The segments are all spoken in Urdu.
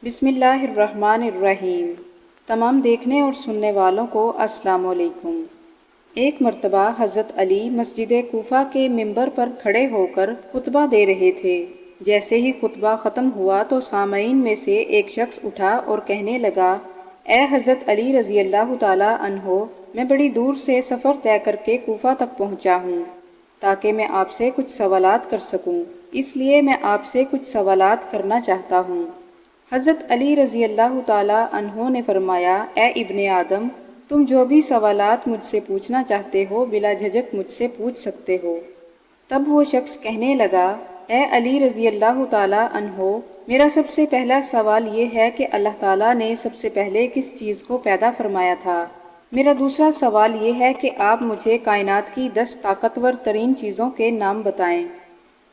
بسم اللہ الرحمن الرحیم۔ تمام دیکھنے اور سننے والوں کو السلام علیکم۔ ایک مرتبہ حضرت علی مسجد کوفہ کے ممبر پر کھڑے ہو کر خطبہ دے رہے تھے۔ جیسے ہی خطبہ ختم ہوا تو سامعین میں سے ایک شخص اٹھا اور کہنے لگا، اے حضرت علی رضی اللہ تعالی عنہ، میں بڑی دور سے سفر طے کر کے کوفہ تک پہنچا ہوں تاکہ میں آپ سے کچھ سوالات کر سکوں، اس لیے میں آپ سے کچھ سوالات کرنا چاہتا ہوں۔ حضرت علی رضی اللہ تعالی عنہ نے فرمایا، اے ابن آدم، تم جو بھی سوالات مجھ سے پوچھنا چاہتے ہو بلا جھجک مجھ سے پوچھ سکتے ہو۔ تب وہ شخص کہنے لگا، اے علی رضی اللہ تعالی عنہ، میرا سب سے پہلا سوال یہ ہے کہ اللہ تعالیٰ نے سب سے پہلے کس چیز کو پیدا فرمایا تھا؟ میرا دوسرا سوال یہ ہے کہ آپ مجھے کائنات کی 10 طاقتور ترین چیزوں کے نام بتائیں۔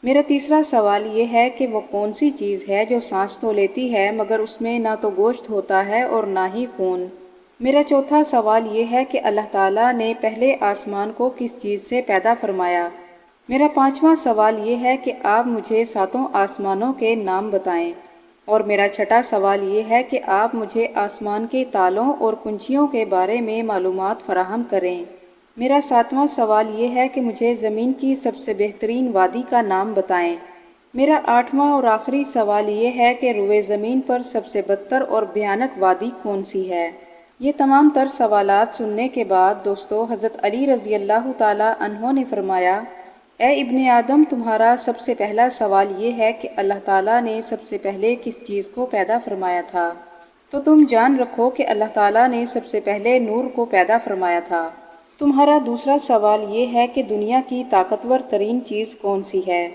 میرا تیسرا سوال یہ ہے کہ وہ کون سی چیز ہے جو سانس تو لیتی ہے مگر اس میں نہ تو گوشت ہوتا ہے اور نہ ہی خون۔ میرا چوتھا سوال یہ ہے کہ اللہ تعالیٰ نے پہلے آسمان کو کس چیز سے پیدا فرمایا۔ میرا پانچواں سوال یہ ہے کہ آپ مجھے 7 آسمانوں کے نام بتائیں۔ اور میرا چھٹا سوال یہ ہے کہ آپ مجھے آسمان کے تالوں اور کنچیوں کے بارے میں معلومات فراہم کریں۔ میرا 7واں سوال یہ ہے کہ مجھے زمین کی سب سے بہترین وادی کا نام بتائیں۔ میرا 8واں اور آخری سوال یہ ہے کہ روئے زمین پر سب سے بدتر اور بھیانک وادی کون سی ہے؟ یہ تمام تر سوالات سننے کے بعد دوستو حضرت علی رضی اللہ تعالی عنہ نے فرمایا، اے ابن آدم، تمہارا سب سے پہلا سوال یہ ہے کہ اللہ تعالیٰ نے سب سے پہلے کس چیز کو پیدا فرمایا تھا؟ تو تم جان رکھو کہ اللہ تعالیٰ نے سب سے پہلے نور کو پیدا فرمایا تھا۔ تمہارا دوسرا سوال یہ ہے کہ دنیا کی طاقتور ترین چیز کون سی ہے؟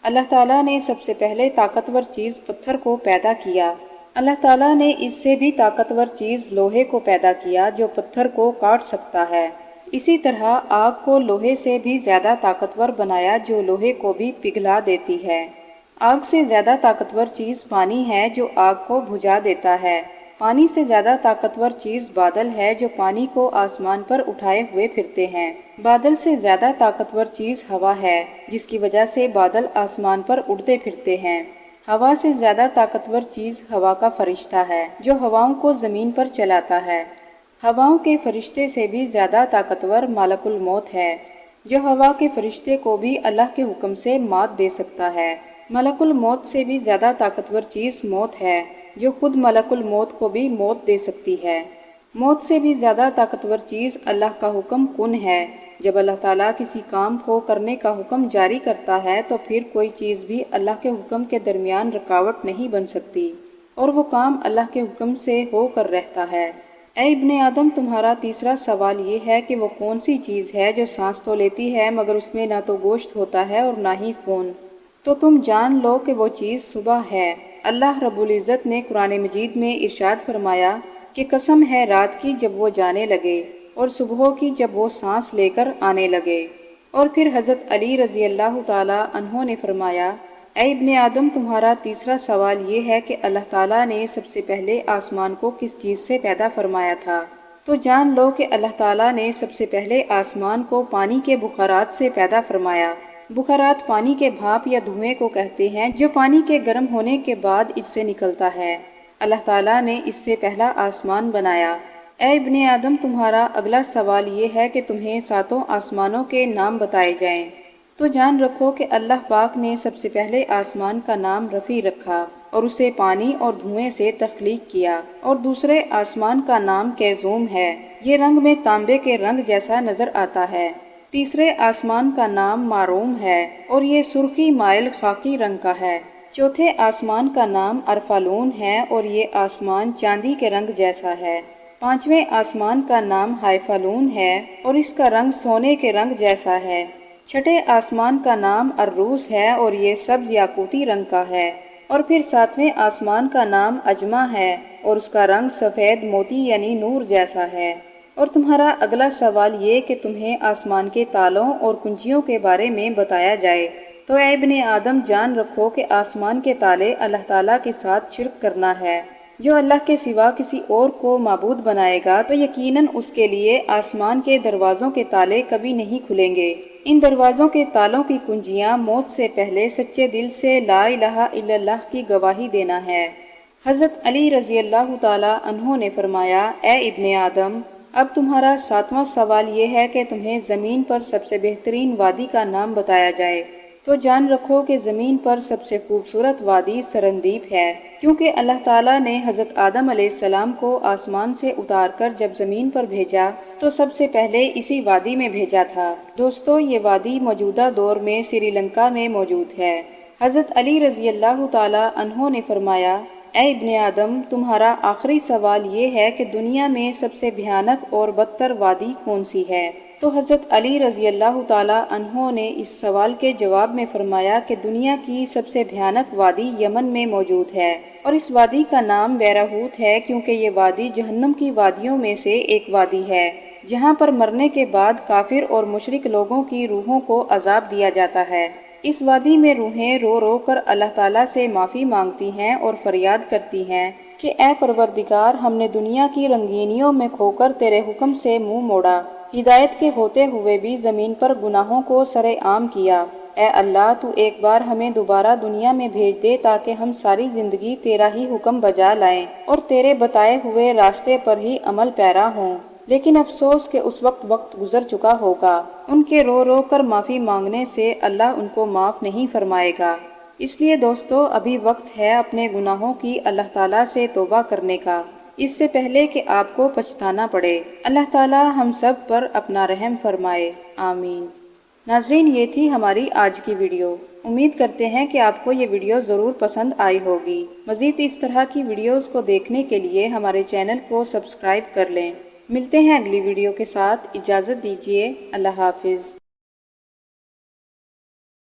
اللہ تعالیٰ نے سب سے پہلے طاقتور چیز پتھر کو پیدا کیا۔ اللہ تعالیٰ نے اس سے بھی طاقتور چیز لوہے کو پیدا کیا جو پتھر کو کاٹ سکتا ہے۔ اسی طرح آگ کو لوہے سے بھی زیادہ طاقتور بنایا جو لوہے کو بھی پگھلا دیتی ہے۔ آگ سے زیادہ طاقتور چیز پانی ہے جو آگ کو بجھا دیتا ہے۔ پانی سے زیادہ طاقتور چیز بادل ہے جو پانی کو آسمان پر اٹھائے ہوئے پھرتے ہیں۔ بادل سے زیادہ طاقتور چیز ہوا ہے جس کی وجہ سے بادل آسمان پر اڑتے پھرتے ہیں۔ ہوا سے زیادہ طاقتور چیز ہوا کا فرشتہ ہے جو ہواؤں کو زمین پر چلاتا ہے۔ ہواؤں کے فرشتے سے بھی زیادہ طاقتور ملک الموت ہے جو ہوا کے فرشتے کو بھی اللہ کے حکم سے مات دے سکتا ہے۔ ملک الموت سے بھی زیادہ طاقتور چیز موت ہے جو خود ملک الموت کو بھی موت دے سکتی ہے۔ موت سے بھی زیادہ طاقتور چیز اللہ کا حکم کن ہے۔ جب اللہ تعالیٰ کسی کام کو کرنے کا حکم جاری کرتا ہے تو پھر کوئی چیز بھی اللہ کے حکم کے درمیان رکاوٹ نہیں بن سکتی اور وہ کام اللہ کے حکم سے ہو کر رہتا ہے۔ اے ابن آدم، تمہارا تیسرا سوال یہ ہے کہ وہ کون سی چیز ہے جو سانس تو لیتی ہے مگر اس میں نہ تو گوشت ہوتا ہے اور نہ ہی خون؟ تو تم جان لو کہ وہ چیز صبح ہے۔ اللہ رب العزت نے قرآن مجید میں ارشاد فرمایا کہ قسم ہے رات کی جب وہ جانے لگے اور صبح کی جب وہ سانس لے کر آنے لگے۔ اور پھر حضرت علی رضی اللہ تعالی عنہ نے فرمایا، اے ابن آدم، تمہارا تیسرا سوال یہ ہے کہ اللہ تعالیٰ نے سب سے پہلے آسمان کو کس چیز سے پیدا فرمایا تھا؟ تو جان لو کہ اللہ تعالیٰ نے سب سے پہلے آسمان کو پانی کے بخارات سے پیدا فرمایا۔ بخارات پانی کے بھاپ یا دھوئیں کو کہتے ہیں جو پانی کے گرم ہونے کے بعد اس سے نکلتا ہے۔ اللہ تعالیٰ نے اس سے پہلا آسمان بنایا۔ اے ابن آدم، تمہارا اگلا سوال یہ ہے کہ تمہیں 7 آسمانوں کے نام بتائے جائیں۔ تو جان رکھو کہ اللہ پاک نے سب سے پہلے آسمان کا نام رفیع رکھا اور اسے پانی اور دھوئیں سے تخلیق کیا، اور دوسرے آسمان کا نام کیزوم ہے، یہ رنگ میں تانبے کے رنگ جیسا نظر آتا ہے۔ تیسرے آسمان کا نام معروم ہے اور یہ سرخی مائل خاکی رنگ کا ہے۔ چوتھے آسمان کا نام ارفالون ہے اور یہ آسمان چاندی کے رنگ جیسا ہے۔ پانچویں آسمان کا نام ہائفالون ہے اور اس کا رنگ سونے کے رنگ جیسا ہے۔ چھٹے آسمان کا نام اروس ہے اور یہ سبز یاقوتی رنگ کا ہے۔ اور پھر 7ویں آسمان کا نام اجمہ ہے اور اس کا رنگ سفید موتی یعنی نور جیسا ہے۔ اور تمہارا اگلا سوال یہ کہ تمہیں آسمان کے تالوں اور کنجیوں کے بارے میں بتایا جائے۔ تو اے ابن آدم، جان رکھو کہ آسمان کے تالے اللہ تعالیٰ کے ساتھ شرک کرنا ہے۔ جو اللہ کے سوا کسی اور کو معبود بنائے گا تو یقیناً اس کے لیے آسمان کے دروازوں کے تالے کبھی نہیں کھلیں گے۔ ان دروازوں کے تالوں کی کنجیاں موت سے پہلے سچے دل سے لا الہ الا اللہ کی گواہی دینا ہے۔ حضرت علی رضی اللہ تعالی عنہ نے فرمایا، اے ابن آدم، اب تمہارا 7واں سوال یہ ہے کہ تمہیں زمین پر سب سے بہترین وادی کا نام بتایا جائے، تو جان رکھو کہ زمین پر سب سے خوبصورت وادی سرندیپ ہے، کیونکہ اللہ تعالیٰ نے حضرت آدم علیہ السلام کو آسمان سے اتار کر جب زمین پر بھیجا تو سب سے پہلے اسی وادی میں بھیجا تھا۔ دوستو، یہ وادی موجودہ دور میں سری لنکا میں موجود ہے۔ حضرت علی رضی اللہ تعالی عنہ نے فرمایا، اے ابن آدم، تمہارا آخری سوال یہ ہے کہ دنیا میں سب سے بھیانک اور بدتر وادی کون سی ہے؟ تو حضرت علی رضی اللہ تعالی عنہ نے اس سوال کے جواب میں فرمایا کہ دنیا کی سب سے بھیانک وادی یمن میں موجود ہے، اور اس وادی کا نام بیراہوت ہے، کیونکہ یہ وادی جہنم کی وادیوں میں سے ایک وادی ہے، جہاں پر مرنے کے بعد کافر اور مشرک لوگوں کی روحوں کو عذاب دیا جاتا ہے۔ اس وادی میں روحیں رو رو کر اللہ تعالیٰ سے معافی مانگتی ہیں اور فریاد کرتی ہیں کہ اے پروردگار، ہم نے دنیا کی رنگینیوں میں کھو کر تیرے حکم سے منہ موڑا، ہدایت کے ہوتے ہوئے بھی زمین پر گناہوں کو سر عام کیا۔ اے اللہ، تو ایک بار ہمیں دوبارہ دنیا میں بھیج دے تاکہ ہم ساری زندگی تیرا ہی حکم بجا لائیں اور تیرے بتائے ہوئے راستے پر ہی عمل پیرا ہوں۔ لیکن افسوس کہ اس وقت گزر چکا ہوگا، ان کے رو رو کر معافی مانگنے سے اللہ ان کو معاف نہیں فرمائے گا۔ اس لیے دوستو، ابھی وقت ہے اپنے گناہوں کی اللہ تعالیٰ سے توبہ کرنے کا، اس سے پہلے کہ آپ کو پچھتانا پڑے۔ اللہ تعالیٰ ہم سب پر اپنا رحم فرمائے، آمین۔ ناظرین، یہ تھی ہماری آج کی ویڈیو۔ امید کرتے ہیں کہ آپ کو یہ ویڈیو ضرور پسند آئی ہوگی۔ مزید اس طرح کی ویڈیوز کو دیکھنے کے لیے ہمارے چینل کو سبسکرائب کر لیں۔ ملتے ہیں اگلی ویڈیو کے ساتھ، اجازت دیجیے، اللہ حافظ۔